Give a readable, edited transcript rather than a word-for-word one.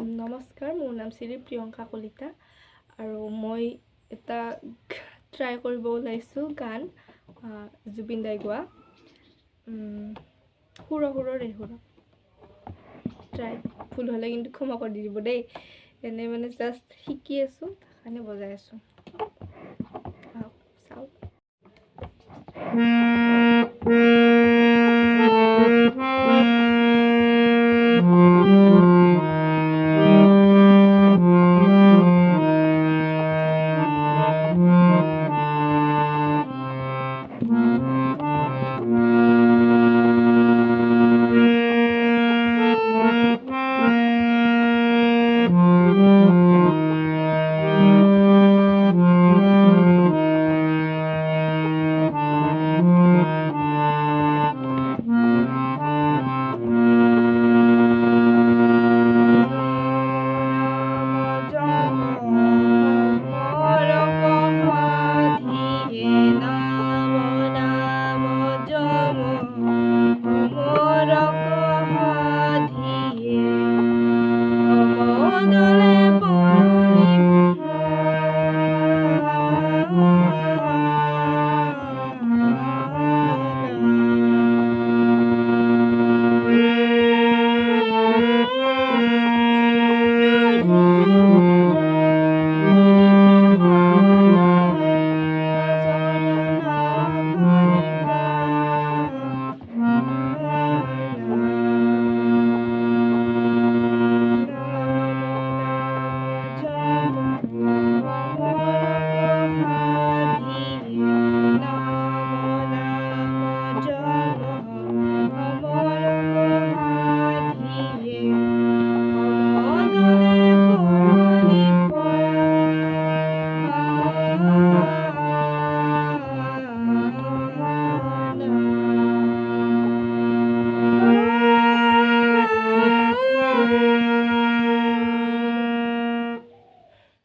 নমস্কাৰ, মোৰ নাম শ্ৰী প্ৰিয়ংকা কলিতা আৰু মই এটা ট্ৰাই কৰিব ওলাইছোঁ গান জুবিন দাই গোৱা সুৰৰ ট্ৰাই ভুল হ'লে কিন্তু ক্ষমা কৰি দিব দেই। এনে মানে জাষ্ট শিকি আছোঁ, সেইকাৰণে বজাই আছোঁ। চাওক